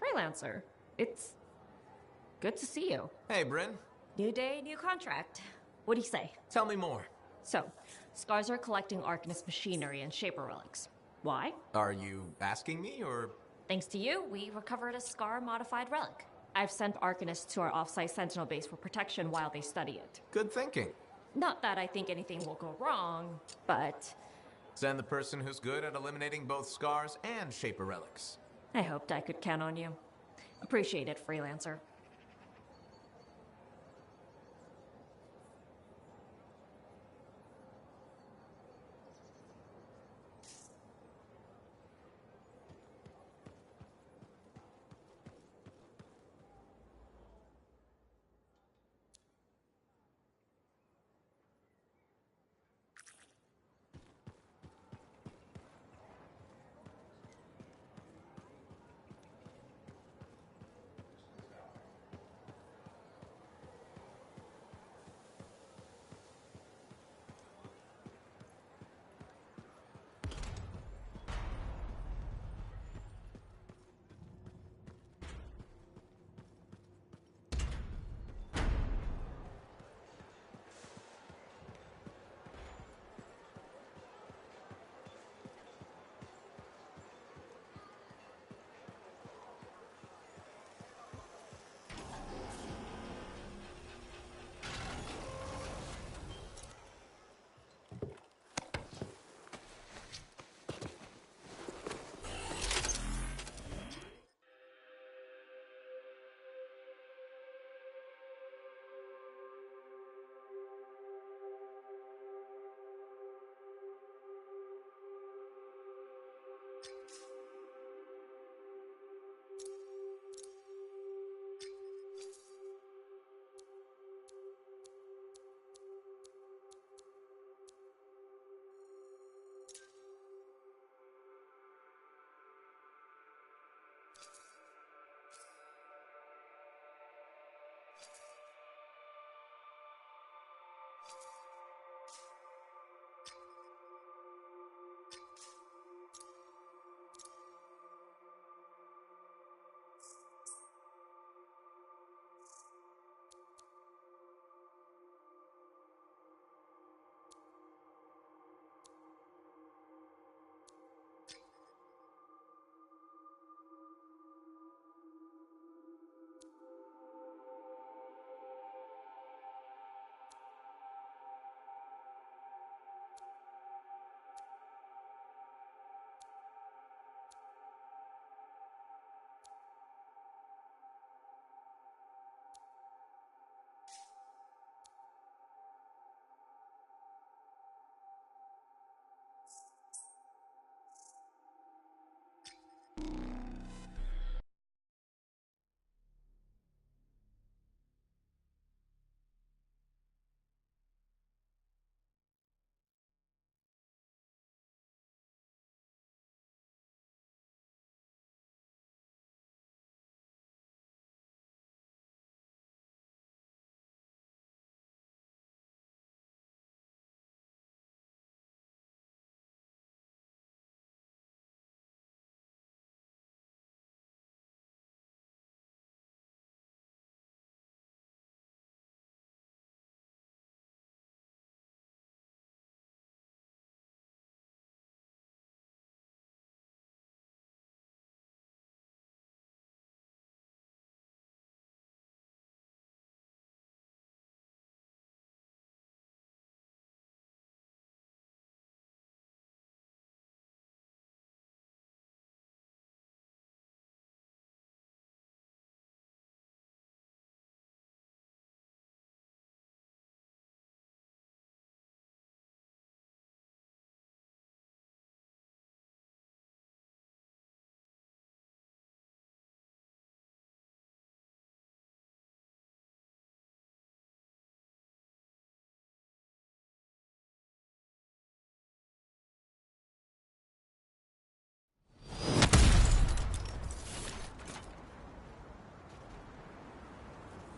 Freelancer. It's good to see you. Hey, Bryn. New day, new contract. What do you say? Tell me more. So, Scars are collecting Arcanist machinery and Shaper relics. Why? Are you asking me, or...? Thanks to you, we recovered a Scar-modified relic. I've sent Arcanists to our off-site Sentinel base for protection while they study it. Good thinking. Not that I think anything will go wrong, but... Send the person who's good at eliminating both Scars and Shaper relics. I hoped I could count on you. Appreciate it, Freelancer.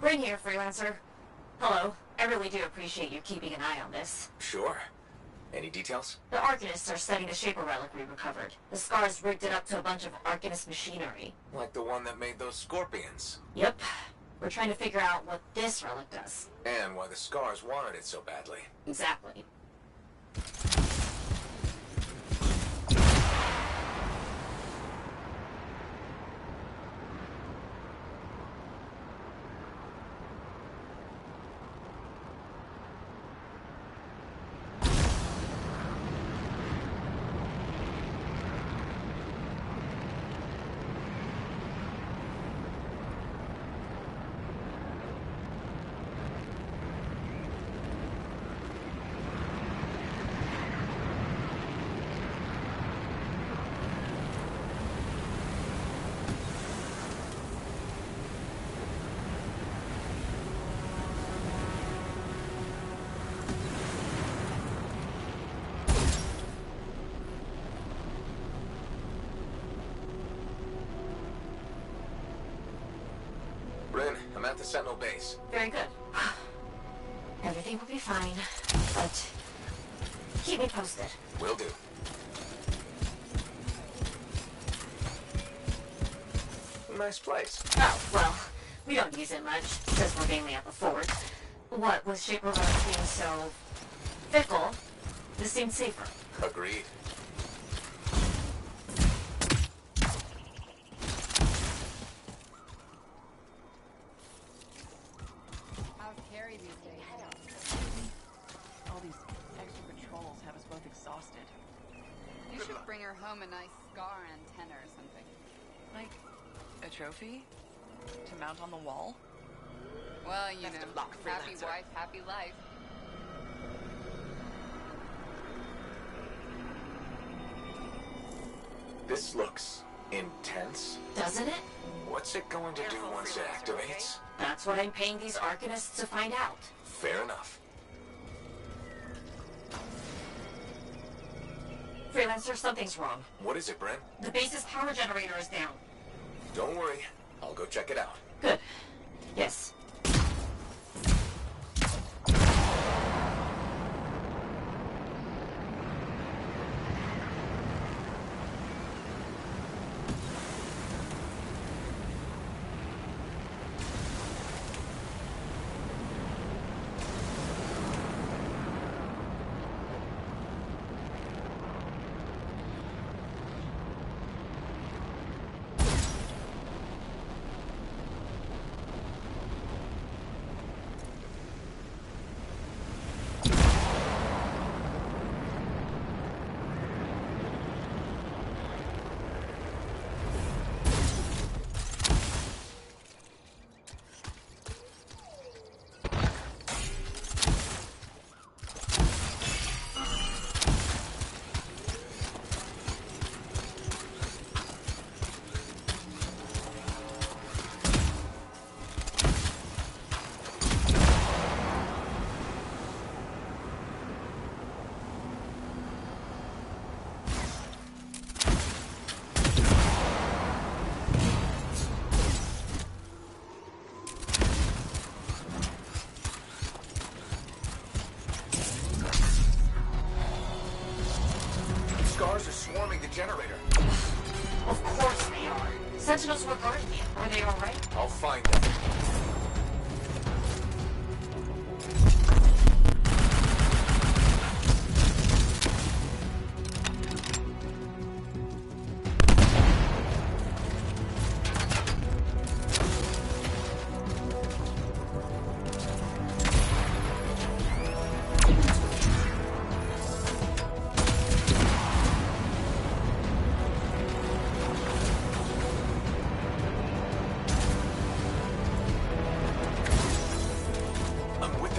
Bryn here, Freelancer. Hello. I really do appreciate you keeping an eye on this. Sure. Any details? The Arcanists are studying the Shaper relic we recovered. The Scars rigged it up to a bunch of Arcanist machinery. Like the one that made those scorpions. Yep. We're trying to figure out what this relic does. And why the Scars wanted it so badly. Exactly. Bryn, I'm at the Sentinel base. Very good. Everything will be fine, but keep me posted. Will do. Nice place. Oh, well, we don't use it much, since we're mainly at the fort. What with Shaper relics being so fickle, this seemed safer. Agreed. How's Carrie these days? All these extra patrols have us both exhausted. You should bring her home a nice scar antenna or something. Like, a trophy? To mount on the wall? Well, you Best know, of luck, happy freelancer. wife, happy life. This looks intense. Doesn't it? What's it going to do Careful, once it freelancer, activates? That's what I'm paying these Arcanists to find out. Fair enough. Freelancer, something's wrong. What is it, Bryn? The base's power generator is down. Don't worry. I'll go check it out. Good. Yes. Scars are swarming the generator. Of course they are. Sentinels were guarding it. Are they alright? I'll find them.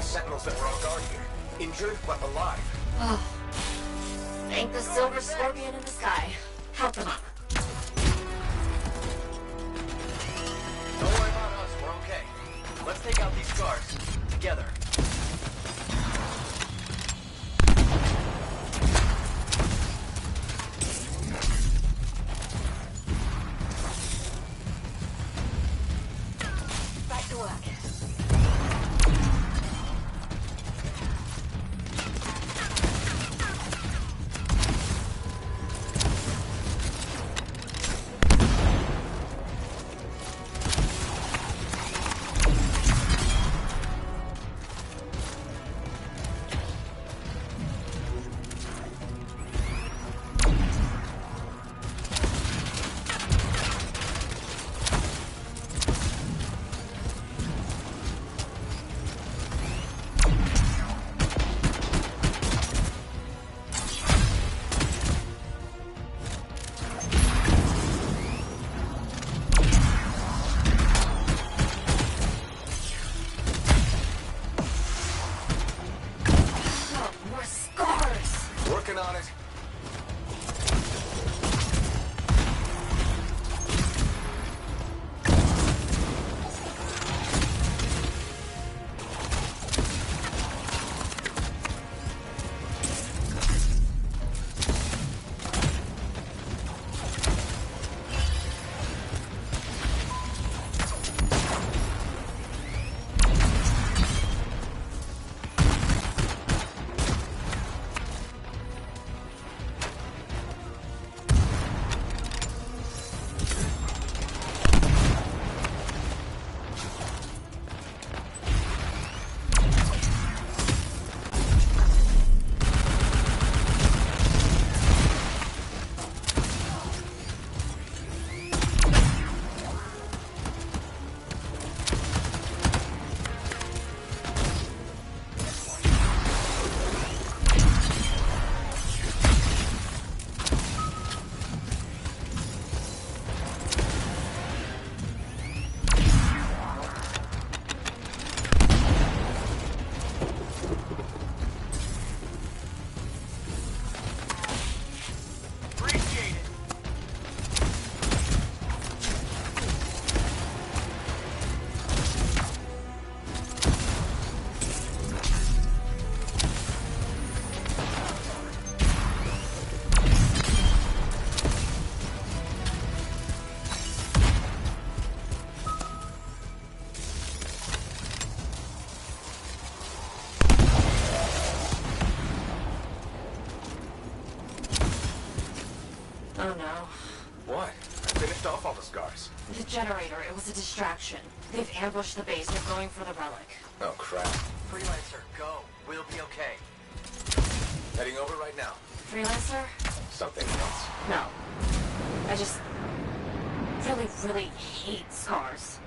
Sentinels that were on guard here. Injured, but alive. Oh. Thank the silver scorpion in the sky. Help them up. Don't worry about us, we're okay. Let's take out these scars. Together. Back to work. Oh no. What? I finished off all the scars. The generator, it was a distraction. They've ambushed the base. They're going for the relic. Oh, crap. Freelancer, go. We'll be okay. Heading over right now. Freelancer? Something else. No. I just really, really hate scars.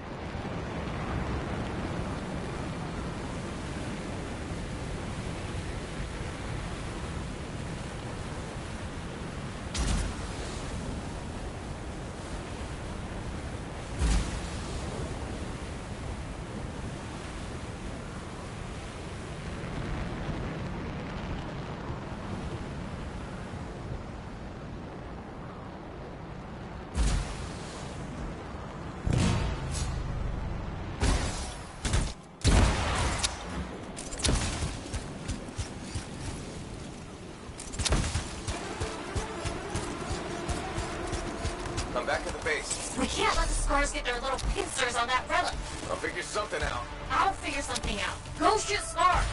I'm back at the base. We can't let the scars get their little pincers on that relic. I'll figure something out. I'll figure something out. Go shoot scars!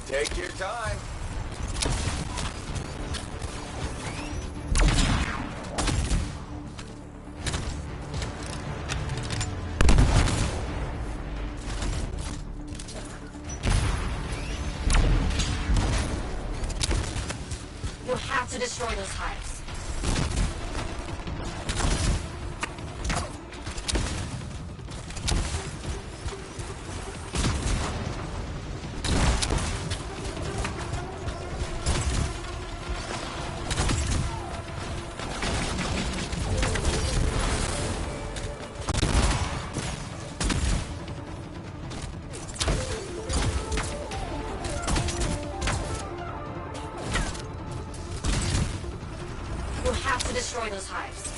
Take your time. You'll have to destroy those hives. destroy those hives.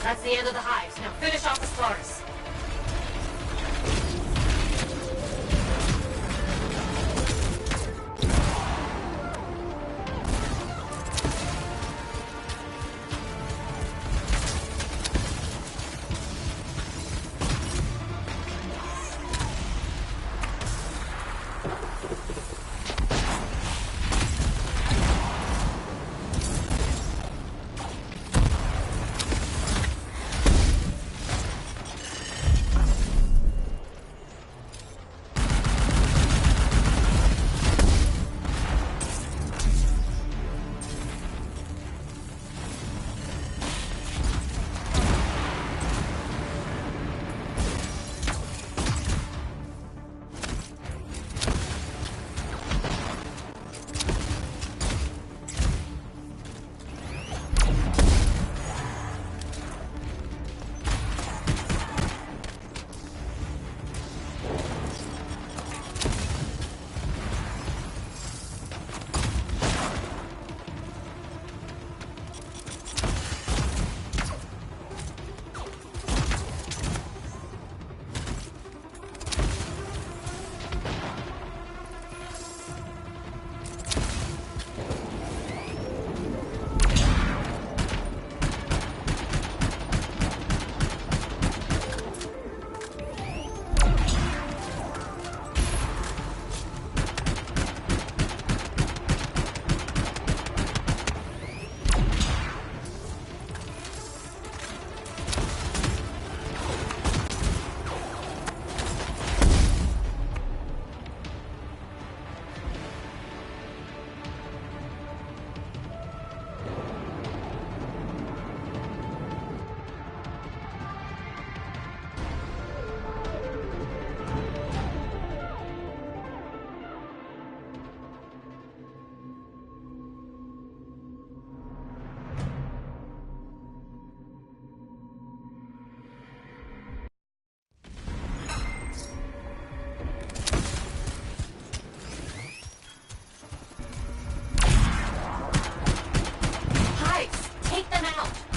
That's the end of the hives. Now finish off the scars.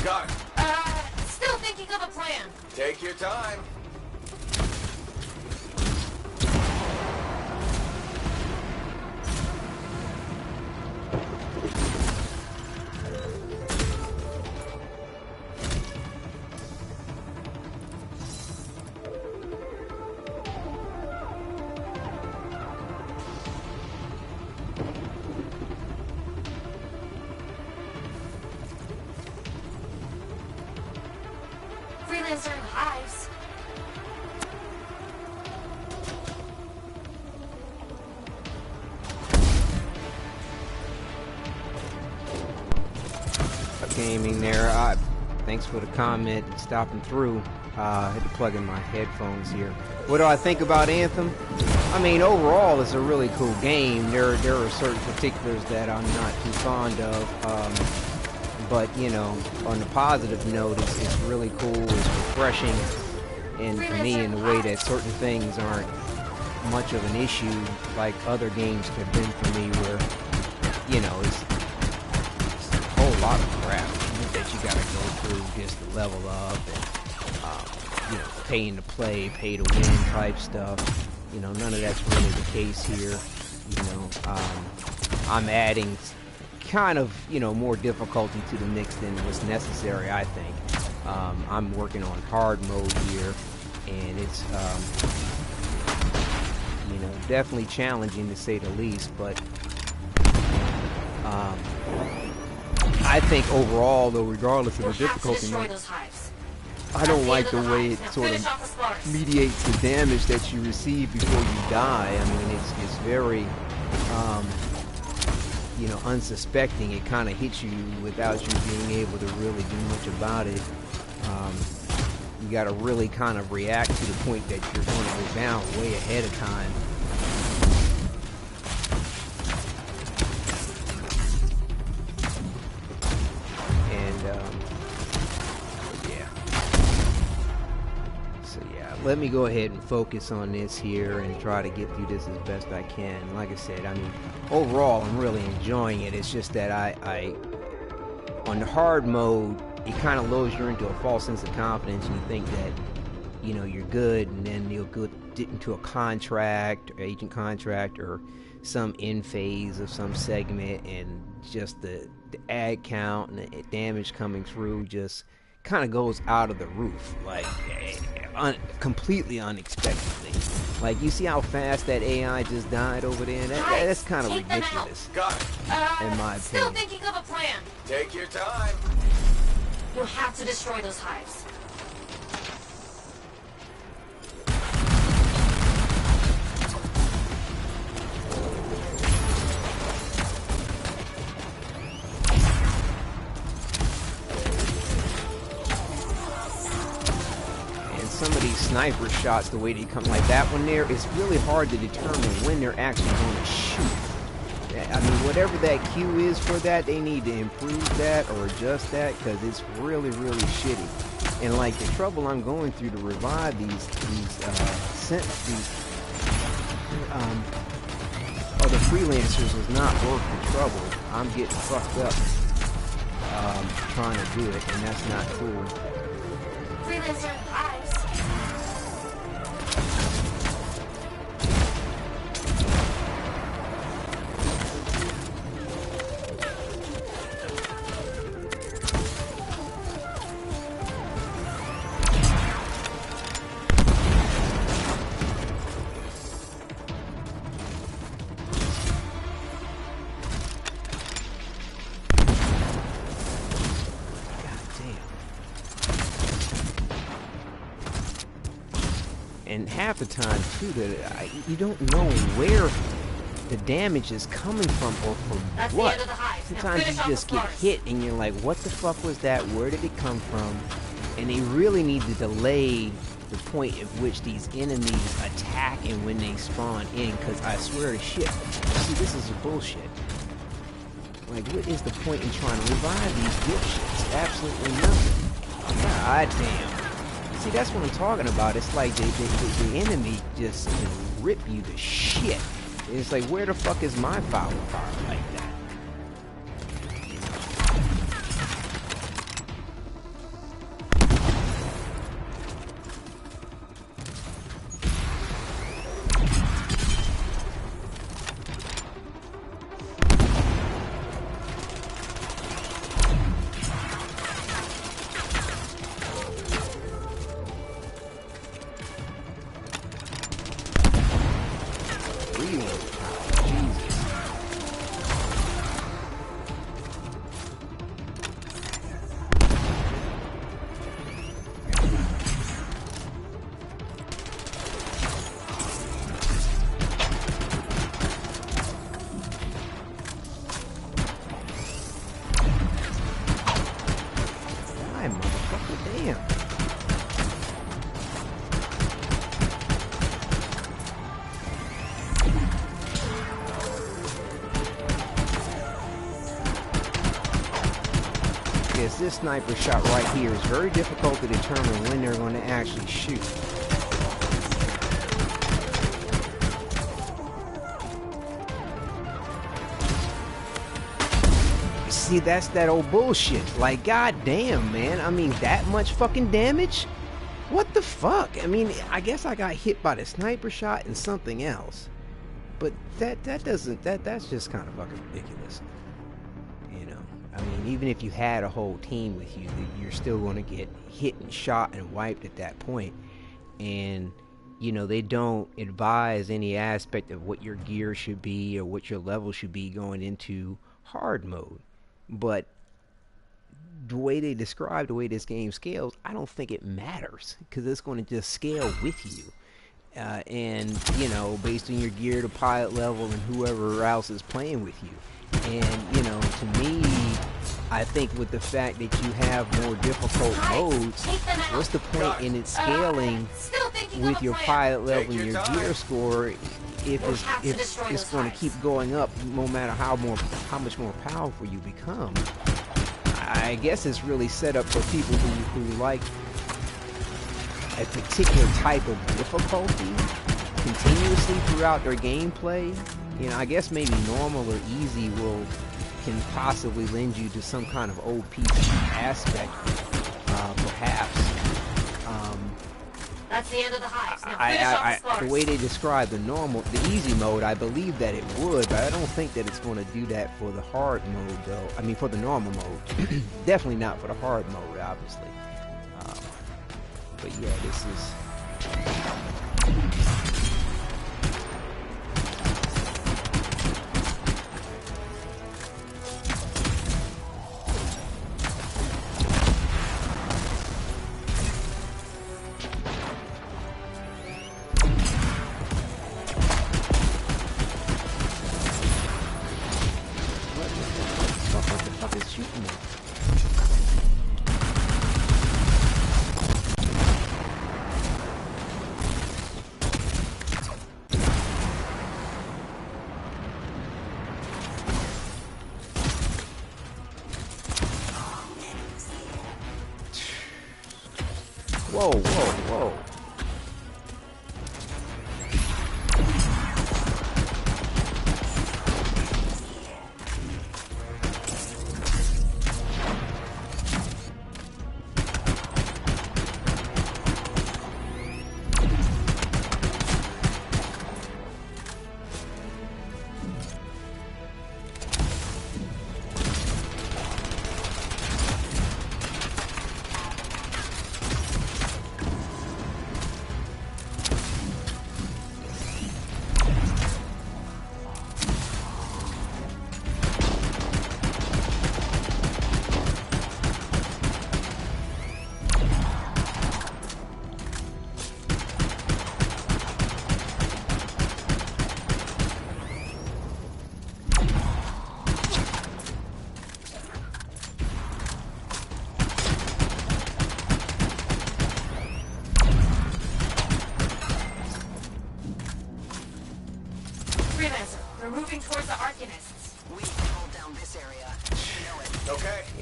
Got it. Still thinking of a plan. Take your time. Freelancer and hives. Gaming there. Thanks for the comment and stopping through. I had to plug in my headphones here. What do I think about Anthem? I mean, overall, it's a really cool game. There are certain particulars that I'm not too fond of. But, you know, on the positive note, it's really cool, it's refreshing, and for me, in the way that certain things aren't much of an issue like other games have been for me, where, you know, it's a whole lot of crap that you gotta go through just to level up, and, you know, paying to play, pay to win type stuff. You know, none of that's really the case here. You know, I'm adding kind of, you know, more difficulty to the mix than was necessary, I think. I'm working on hard mode here, and it's, you know, definitely challenging to say the least, but I think overall, though, regardless of the difficulty mode, I don't like the way it sort of mediates the damage that you receive before you die. I mean, it's very, you know, unsuspecting. It kind of hits you without you being able to really do much about it. You got to really kind of react to the point that you're going to go down way ahead of time. Let me go ahead and focus on this here and try to get through this as best I can. Like I said, I mean, overall, I'm really enjoying it. It's just that I on the hard mode, it kind of lulls you into a false sense of confidence, and you think that, you know, you're good, and then you'll go into a contract, or agent contract, or some end phase of some segment, and just the ad count and the damage coming through just kind of goes out of the roof, like completely unexpectedly. Like, you see how fast that AI just died over there? That's kind of ridiculous. Got it. In my opinion. Still thinking of a plan. Take your time. You'll have to destroy those hives. Some of these sniper shots, the way they come, like that one there, it's really hard to determine when they're actually going to shoot. I mean, whatever that cue is for that, they need to improve that or adjust that, because it's really, really shitty. And like, the trouble I'm going through to revive these other freelancers is not worth the trouble. I'm getting fucked up trying to do it, and that's not cool. Freelancer hives. And half the time, too, that you don't know where the damage is coming from or from That's what. The end of the hive. Sometimes you just get hit and you're like, what the fuck was that? Where did it come from? And they really need to delay the point at which these enemies attack and when they spawn in, because I swear to shit, see, this is bullshit. Like, what is the point in trying to revive these dipshits? Absolutely nothing. God damn. See, that's what I'm talking about. It's like the enemy just can rip you to shit. It's like, where the fuck is my firepower like that? This sniper shot right here is very difficult to determine when they're going to actually shoot. See, that's that old bullshit. Like, goddamn, man. I mean, that much fucking damage? What the fuck? I mean, I guess I got hit by the sniper shot and something else. But that's just kind of fucking ridiculous. I mean, even if you had a whole team with you, you're still going to get hit and shot and wiped at that point. And, you know, they don't advise any aspect of what your gear should be or what your level should be going into hard mode. But the way they describe the way this game scales, I don't think it matters, because it's going to just scale with you. And, you know, based on your gear, the pilot level, and whoever else is playing with you. And, you know, to me, I think with the fact that you have more difficult modes, what's the point in it scaling with your pilot level and your gear score if it's going to keep going up no matter how much more powerful you become? I guess it's really set up for people who like a particular type of difficulty continuously throughout their gameplay. You know, I guess maybe normal or easy can possibly lend you to some kind of OP aspect, perhaps. That's the end of the hives. Now finish off the scars. The way they describe the easy mode, I believe that it would, but I don't think that it's going to do that for the hard mode, though. I mean, for the normal mode. Definitely not for the hard mode, obviously. But yeah, this is... Whoa, whoa, whoa.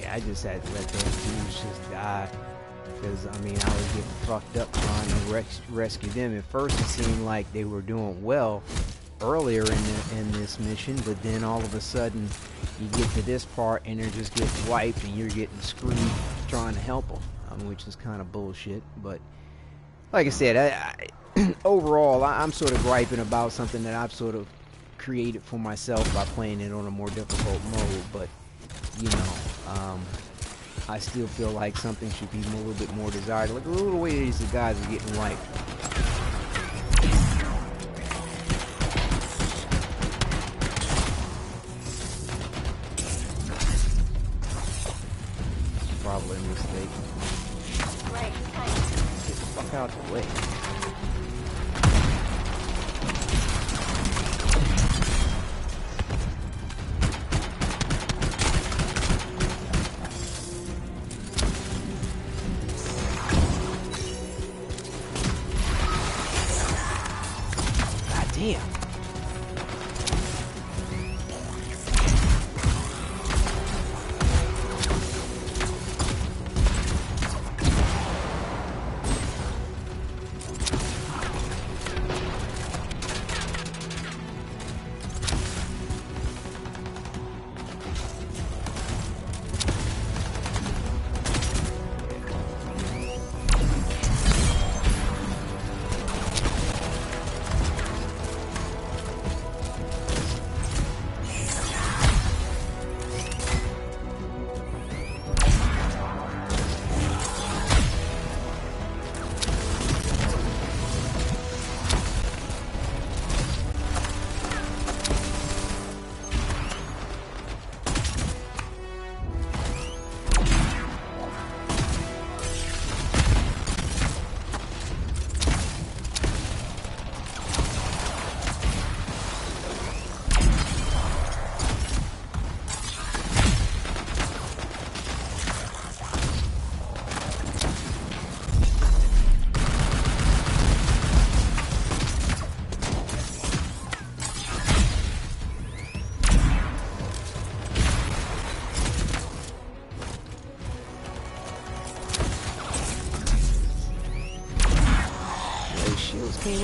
I just had to let those dudes just die, because I mean I was getting fucked up trying to rescue them. At first it seemed like they were doing well earlier in this mission, but then all of a sudden you get to this part and they're just getting wiped and you're getting screwed trying to help them, which is kind of bullshit. But like I said, overall I'm sort of griping about something that I've sort of created for myself by playing it on a more difficult mode, but you know, I still feel like something should be a little bit more desired. Look at the way these guys are getting wiped. Probably a mistake. Get the fuck out of the way. Damn.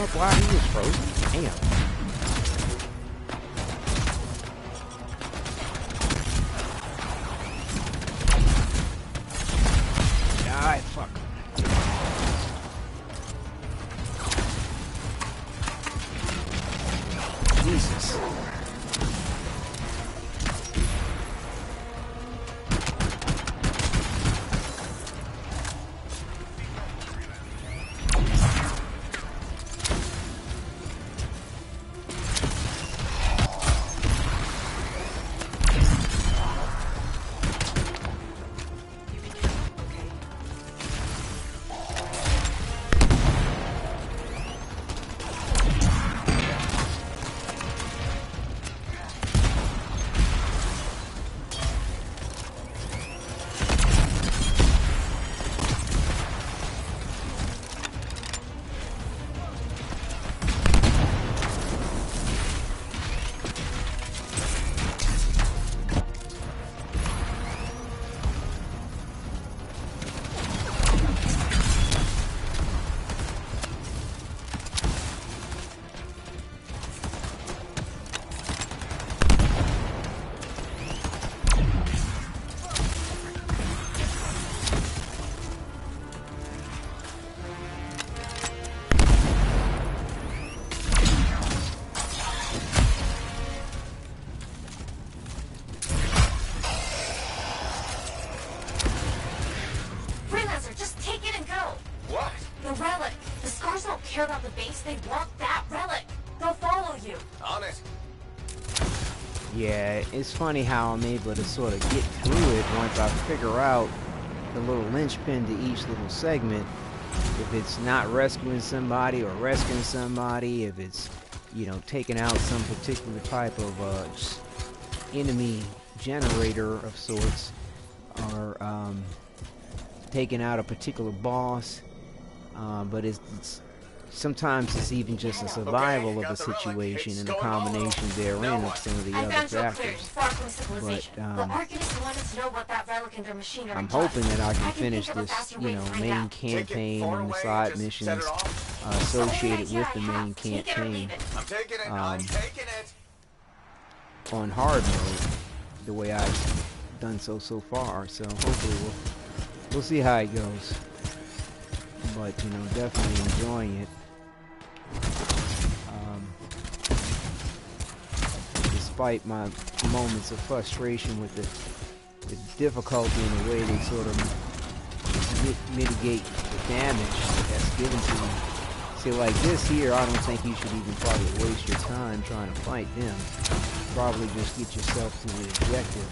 up while he was frozen? Damn. Die, fuck. Jesus. Care about the base, they want that relic. They'll follow you. On it. Yeah, it's funny how I'm able to sort of get through it once I figure out the little linchpin to each little segment. If it's not rescuing somebody or rescuing somebody, if it's, you know, taking out some particular type of enemy generator of sorts, or taking out a particular boss. But it's sometimes it's even just a survival of a situation and a combination therein of some of the other factors. But I'm hoping that I can finish this, you know, main campaign and the side missions associated with the main campaign on hard mode, the way I've done so far. So hopefully we'll see how it goes. But, you know, definitely enjoying it. Despite my moments of frustration with the difficulty in the way they sort of mitigate the damage that's given to you. See, like this here, I don't think you should even probably waste your time trying to fight them. Probably just get yourself to the objective.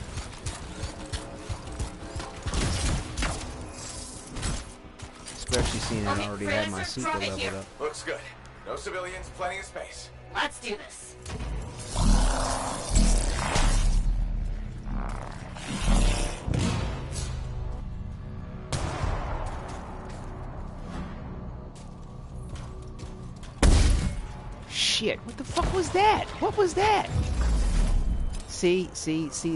Especially seeing I already had my super leveled up. Looks good. No civilians, plenty of space. Let's do this. Shit, what the fuck was that? What was that? See,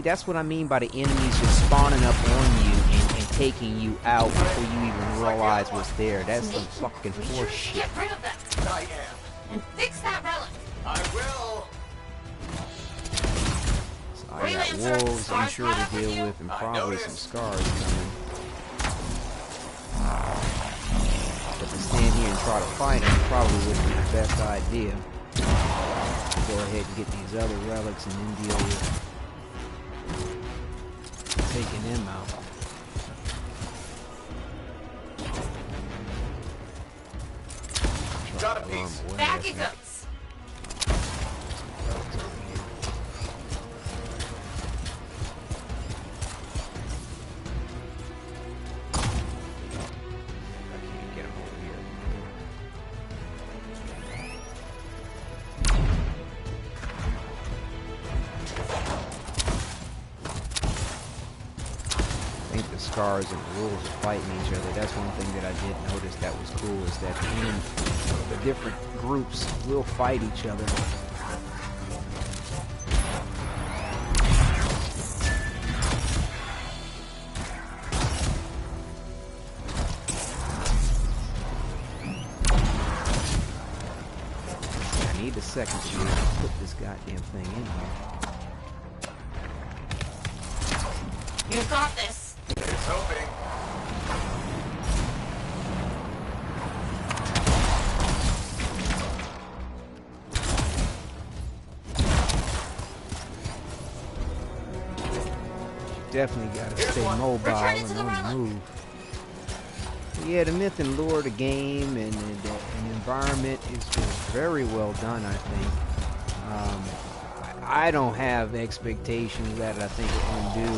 that's what I mean by the enemies just spawning up on you and taking you out before you even realize what's there. That's some fucking horse shit. Get rid of them. I am. And fix that relic. I will. So I got wolves I'm sure to deal with and probably some scars coming. But to stand here and try to fight them probably wouldn't be the best idea. Go ahead and get these other relics and then deal with taking them out. Got a piece. Back it goes. Scars and the rules of fighting each other. That's one thing that I did notice that was cool, is that the different groups will fight each other. second here. Put this goddamn thing in here. You got this. It's hoping. Definitely gotta stay mobile and on the move. Yeah, the myth and lore of the game and environment is very well done, I think. I don't have expectations that I think it will do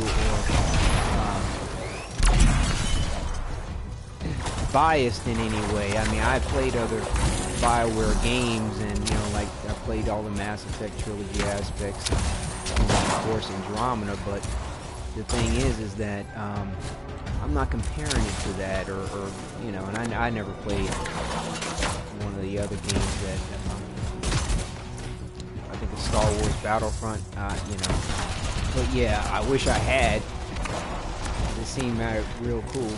or biased in any way. I mean, I've played other BioWare games and, you know, like I played all the Mass Effect trilogy aspects and, of course, Andromeda, but the thing is that I'm not comparing it to that, or you know, and I never played one of the other games that I think it's Star Wars Battlefront, you know. But yeah, I wish I had. It seemed real cool.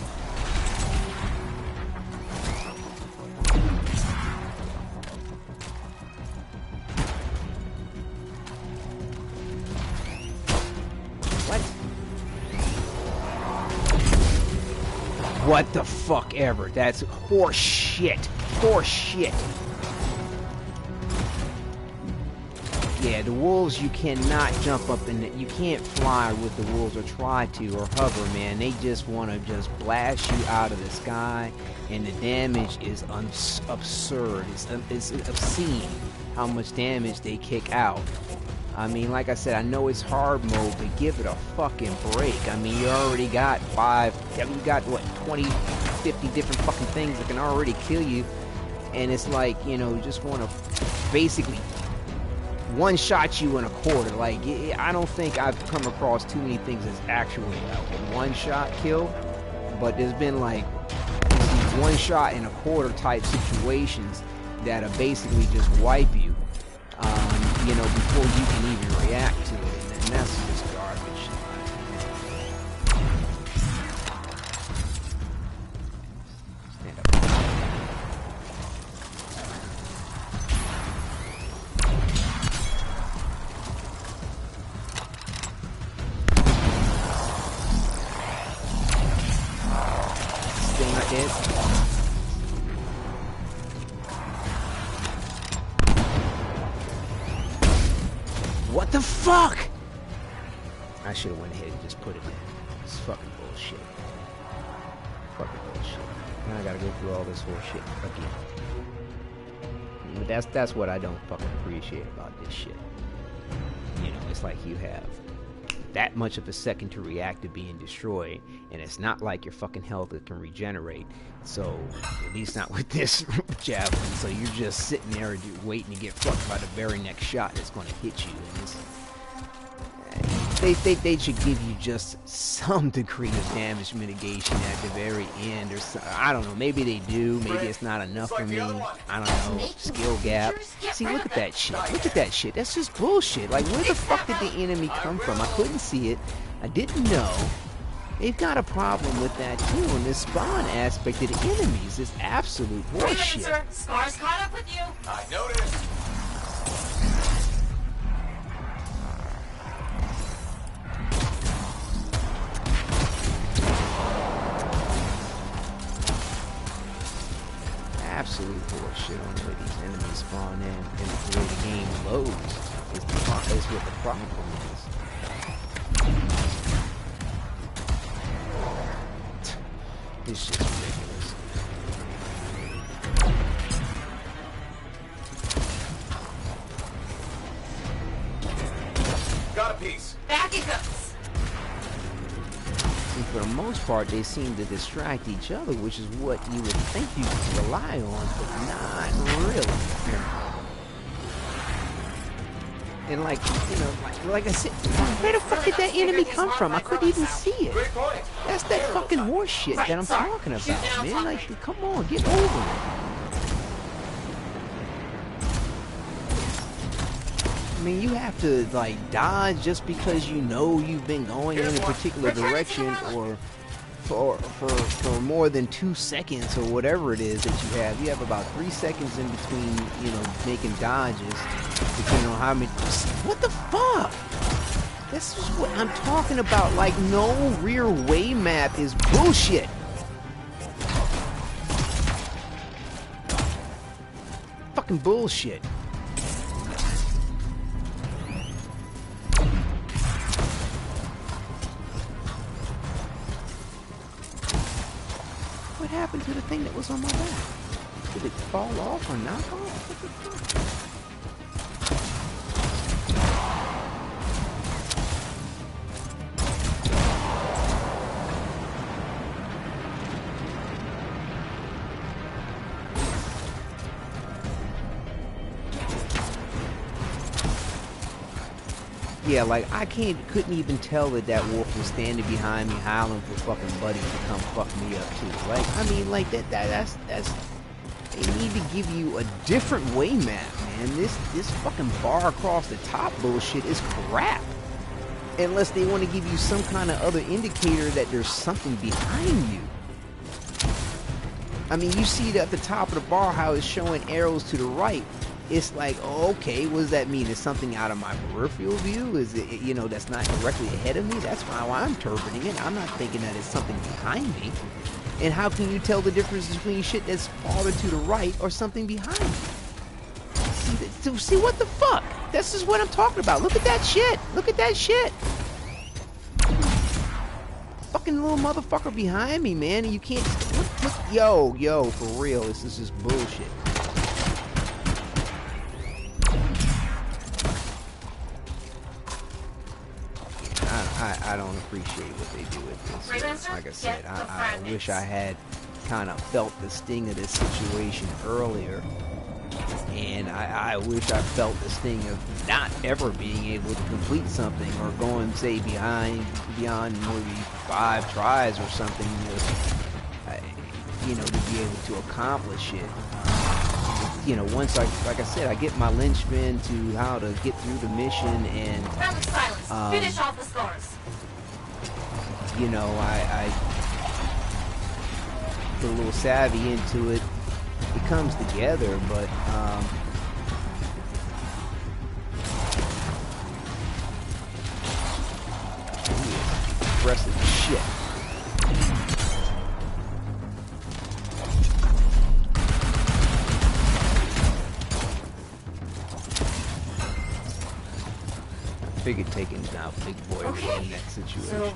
What the fuck ever. That's horse shit. Horse shit. Yeah, the wolves, you cannot jump up in it. You can't fly with the wolves or try to or hover, man. They just want to just blast you out of the sky, and the damage is absurd. It's obscene how much damage they kick out. I mean, like I said, I know it's hard mode, but give it a fucking break. I mean, you already got you got, what, 20, 50 different fucking things that can already kill you. And it's like, you know, just want to basically one-shot you in a quarter. Like, I don't think I've come across too many things that's actually a one-shot kill. But there's been, like, these one-shot in a quarter type situations that are basically just wipe you. You know, before you can even react to it, and that's just garbage. Stand up. Stink it. What the fuck? I should have went ahead and just put it in. It's fucking bullshit. Fucking bullshit. Now I gotta go through all this whole shit again. But that's what I don't fucking appreciate about this shit. You know, it's like you have that much of a second to react to being destroyed, and it's not like your fucking health that can regenerate. So, at least not with this javelin. So you're just sitting there waiting to get fucked by the very next shot that's going to hit you. And they should give you just some degree of damage mitigation at the very end, or I don't know. Maybe they do. Maybe it's not enough for me. I don't know. Skill gap. See, look at that shit. Look at that shit. That's just bullshit. Like, where the fuck did the enemy come from? I couldn't see it. I didn't know. They've got a problem with that too, and this spawn aspect of the enemies is absolute bullshit. Sir, Scar's caught up with you. I noticed. Absolute bullshit on the way these enemies spawn in and the way the game loads is what the problem is. This shit's ridiculous. Got a piece. Back it goes. See, for the most part, they seem to distract each other, which is what you would think you could rely on, but not really. And like, you know, like I said, where the fuck did that enemy come from? I couldn't even see it. Great point. That's that fucking horse shit that I'm talking about, man. Like, come on, get over it. I mean, you have to, like, dodge just because you know you've been going in a particular direction, or for more than 2 seconds or whatever it is that you have about 3 seconds in between, you know, making dodges, depending on how many. What the fuck? This is what I'm talking about. Like, no rear way map is bullshit. Fucking bullshit. What happened to the thing that was on my back? Did it fall off or knock off? What the fuck? Yeah, like I couldn't even tell that wolf was standing behind me howling for fucking buddies to come fuck me up too. Like, I mean, like that's they need to give you a different way map, man. This fucking bar across the top bullshit is crap. Unless they want to give you some kind of other indicator that there's something behind you. I mean, you see at the top of the bar how it's showing arrows to the right. It's like, oh, okay, what does that mean? Is something out of my peripheral view? Is it, you know, that's not directly ahead of me? That's how I'm interpreting it. I'm not thinking that it's something behind me. And how can you tell the difference between shit that's farther to the right or something behind me? See what the fuck? This is what I'm talking about. Look at that shit. Look at that shit. Fucking little motherfucker behind me, man. And you can't... Look, yo, for real. This is just bullshit. I don't appreciate what they do with this. Like I said, I wish I had kind of felt the sting of this situation earlier. And I wish I felt the sting of not ever being able to complete something or going, say, beyond maybe 5 tries or something, you know, to be able to accomplish it. You know, once like I said, I get my linchpin to how to get through the mission and finish off the scores. You know, I put a little savvy into it. It comes together, but aggressive shit. Figured taking out Big Boy in that situation. So,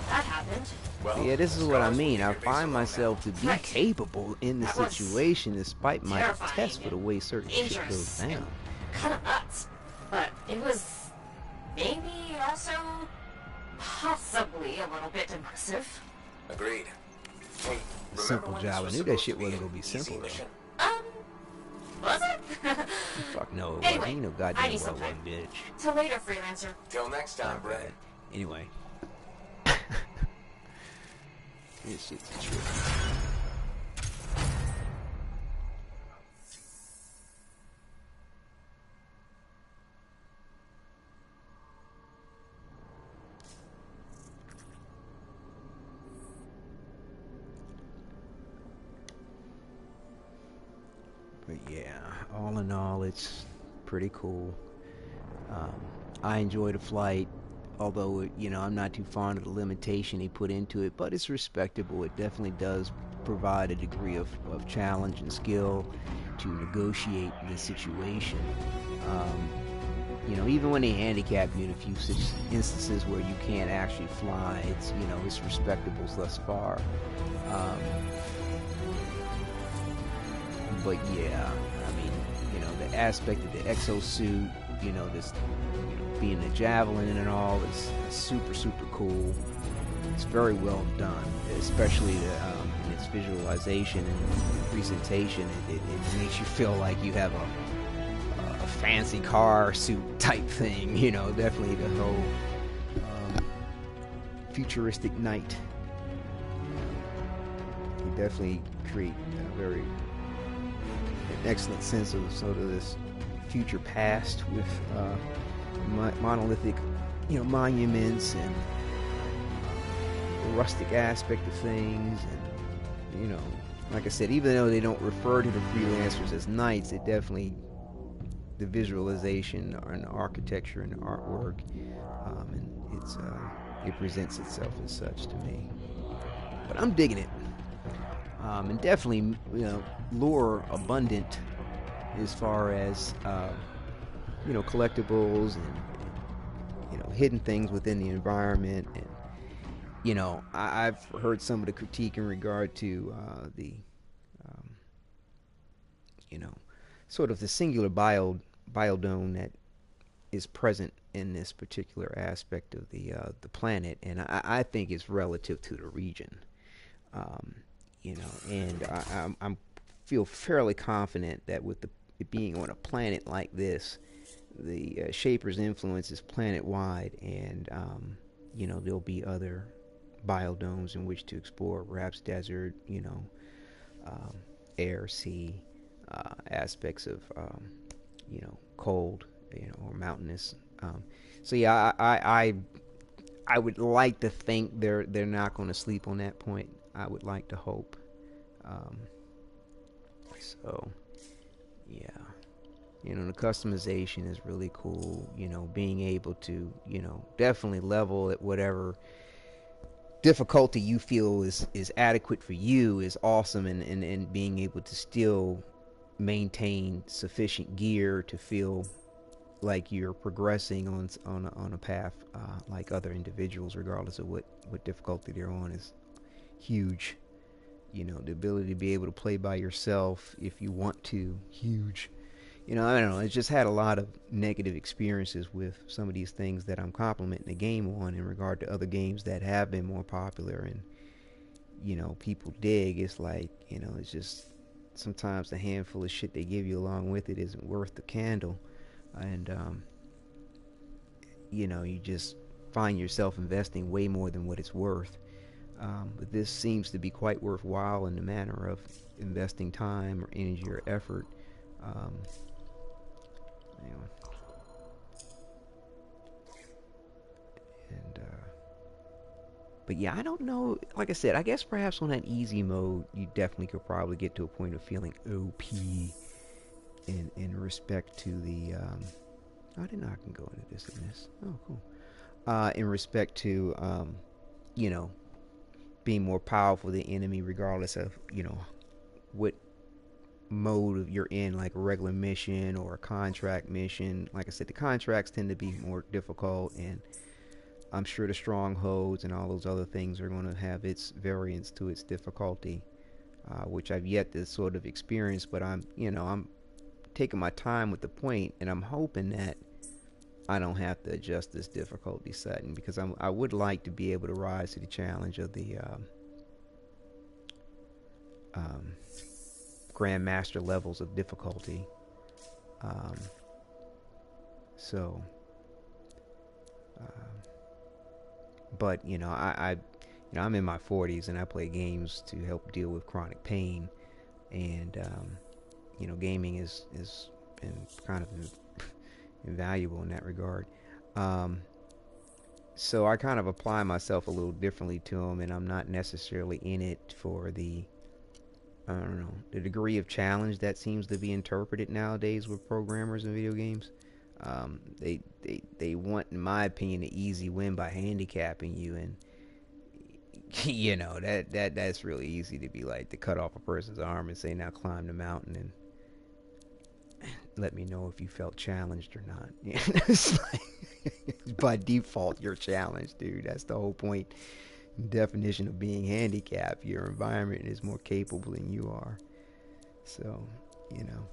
that happened. Well, yeah, this is what I mean. I find myself to be capable in the situation despite my test for the way certain shit goes down. Kind of nuts. But it was maybe also possibly a little bit impressive. Agreed. Hey, simple job. I knew that shit wasn't gonna be simple though. Was it? Fuck no, it anyway, wasn't. You know goddamn well it wasn't, bitch. Till later, freelancer. Till next time, Brett. Anyway. This shit's a trip. But yeah, all in all, it's pretty cool. I enjoy the flight, although you know, I'm not too fond of the limitation he put into it, but it's respectable. It definitely does provide a degree of challenge and skill to negotiate the situation. You know, even when they handicap you in a few instances where you can't actually fly, it's, you know, it's respectable thus far. But yeah, I mean, you know, the aspect of the exosuit, you know, this, you know, being the javelin and all is super cool. It's very well done, especially in its visualization and presentation. It makes you feel like you have a fancy car suit type thing, you know. Definitely the whole futuristic night. You definitely create a very excellent sense of sort of this future past with monolithic, you know, monuments and rustic aspect of things, and you know, like I said, even though they don't refer to the freelancers as knights, it definitely, the visualization and architecture and artwork, and it presents itself as such to me. But I'm digging it, and definitely, you know, lore abundant as far as you know, collectibles and, you know, hidden things within the environment. And you know, I've heard some of the critique in regard to the you know, sort of the singular biodome that is present in this particular aspect of the planet, and I think it's relative to the region. You know, and I'm feel fairly confident that with it being on a planet like this, the Shaper's influence is planet-wide, and you know, there'll be other biodomes in which to explore, perhaps desert, you know, air, sea, aspects of you know, cold, you know, or mountainous. So yeah, I would like to think they're not going to sleep on that point. I would like to hope. So yeah, you know, the customization is really cool. You know, being able to, you know, definitely level at whatever difficulty you feel is adequate for you is awesome, and being able to still maintain sufficient gear to feel like you're progressing on a path like other individuals, regardless of what difficulty they're on, is huge. You know, the ability to be able to play by yourself if you want to, huge. You know, I don't know, it's just had a lot of negative experiences with some of these things that I'm complimenting the game on in regard to other games that have been more popular and, you know, people dig. It's like, you know, it's just sometimes the handful of shit they give you along with it isn't worth the candle. And you know, you just find yourself investing way more than what it's worth. But this seems to be quite worthwhile in the manner of investing time or energy or effort. Anyway. And but yeah, I don't know. Like I said, I guess perhaps on that easy mode, you definitely could probably get to a point of feeling OP in respect to the. I didn't know I can go into this in this. Oh, cool. In respect to, you know, being more powerful than the enemy, regardless of, you know, what mode you're in, like a regular mission or a contract mission. Like I said, the contracts tend to be more difficult, and I'm sure the strongholds and all those other things are going to have its variance to its difficulty, which I've yet to sort of experience. But I'm taking my time with the point, and I'm hoping that I don't have to adjust this difficulty setting, because I would like to be able to rise to the challenge of the Grandmaster levels of difficulty. But you know, I'm in my 40s and I play games to help deal with chronic pain, and you know, gaming is been kind of invaluable in that regard. So I kind of apply myself a little differently to them, and I'm not necessarily in it for the, I don't know, the degree of challenge that seems to be interpreted nowadays with programmers in video games. They want, in my opinion, an easy win by handicapping you, and you know, that's really easy to be like, to cut off a person's arm and say, now climb the mountain and let me know if you felt challenged or not. It's like, by default, you're challenged, dude. That's the whole point, definition of being handicapped. Your environment is more capable than you are. So, you know.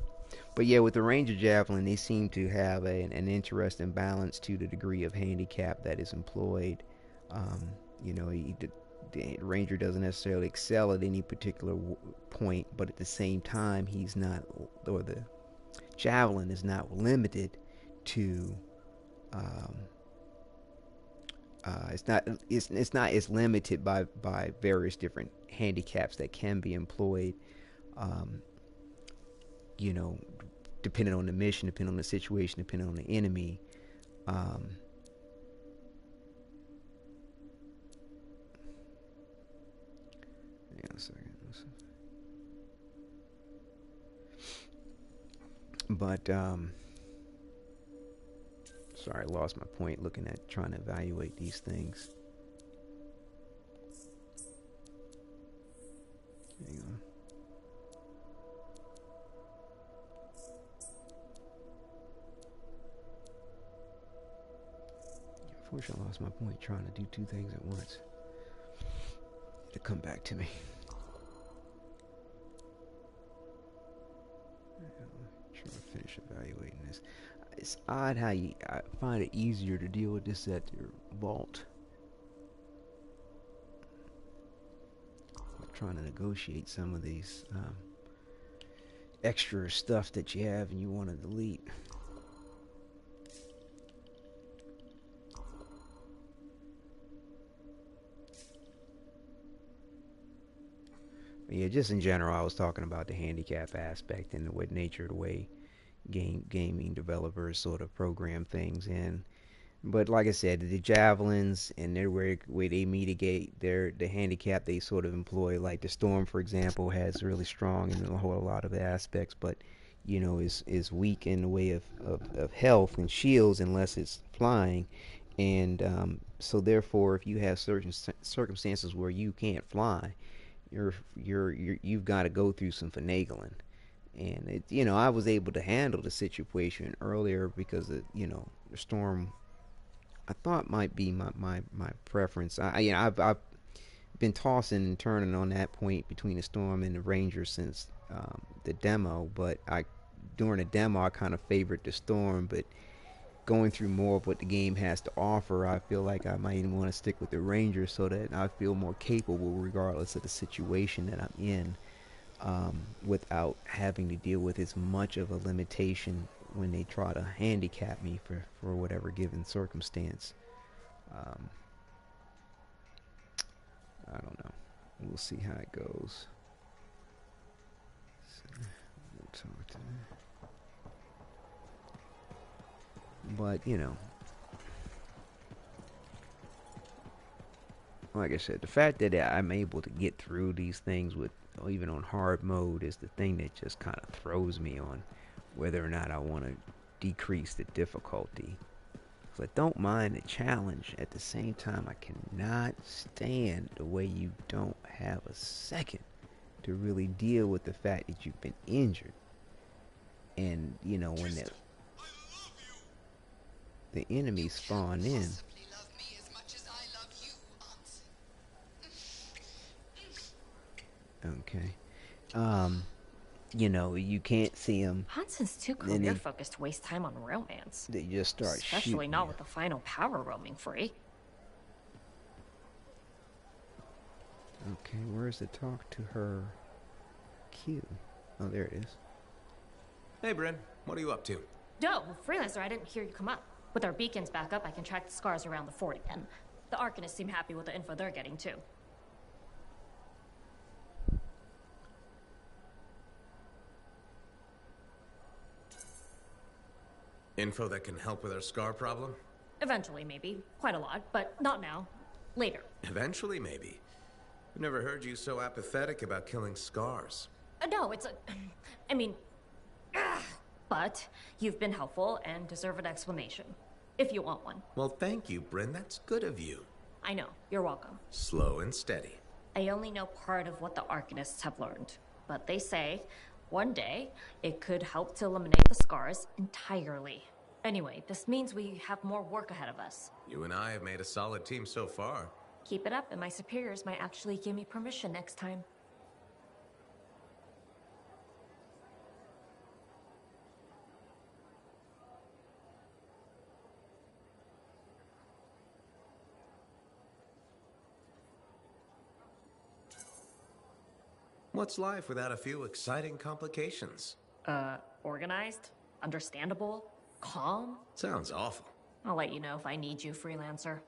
But yeah, with the Ranger Javelin, they seem to have an interesting balance to the degree of handicap that is employed. You know, the Ranger doesn't necessarily excel at any particular point, but at the same time, he's not, or the Javelin is not limited to, it's not as limited by various different handicaps that can be employed. You know, depending on the mission, depending on the situation, depending on the enemy. But sorry, I lost my point looking at trying to evaluate these things. Hang on. Unfortunately, I lost my point trying to do two things at once. To come back to me. Trying to finish evaluating this. It's odd how I find it easier to deal with this at your vault. I'm trying to negotiate some of these extra stuff that you have and you want to delete. But yeah, just in general, I was talking about the handicap aspect and what nature, the way gaming developers sort of program things in. But like I said, the javelins and their way they mitigate the handicap they sort of employ, like the storm, for example, has really strong in a whole lot of aspects, but you know is weak in the way of health and shields unless it's flying. And so therefore, if you have certain circumstances where you can't fly, you've got to go through some finagling. And it, you know, I was able to handle the situation earlier because the storm I thought might be my preference. I've been tossing and turning on that point between the storm and the ranger since the demo, but during the demo I kind of favored the storm, but going through more of what the game has to offer, I feel like I might even want to stick with the ranger so that I feel more capable regardless of the situation that I'm in. Without having to deal with as much of a limitation when they try to handicap me for whatever given circumstance. I don't know. We'll see how it goes. So, we'll talk to them. But, you know, like I said, the fact that I'm able to get through these things with even on hard mode is the thing that just kind of throws me on whether or not I want to decrease the difficulty. So I don't mind the challenge. At the same time, I cannot stand the way you don't have a second to really deal with the fact that you've been injured. And, you know, when the enemies spawn in, okay. You know, you can't see them. Hanson's too career-focused to waste time on romance. They just start Especially not you. with the final power roaming free. Okay, where's the talk to her queue? Oh, there it is. Hey, Bryn. What are you up to? No, Freelancer, I didn't hear you come up. With our beacons back up, I can track the scars around the fort again. The Arcanists seem happy with the info they're getting, too. Info that can help with our scar problem? Eventually, maybe. Quite a lot, but not now. Later. Eventually, maybe. I've never heard you so apathetic about killing scars. No, it's a... I mean... But you've been helpful and deserve an explanation. If you want one. Well, thank you, Bryn. That's good of you. I know. You're welcome. Slow and steady. I only know part of what the Arcanists have learned. But they say, one day, it could help to eliminate the scars entirely. Anyway, this means we have more work ahead of us. You and I have made a solid team so far. Keep it up, and my superiors might actually give me permission next time. What's life without a few exciting complications? Organized, understandable, calm. Sounds awful. I'll let you know if I need you, Freelancer.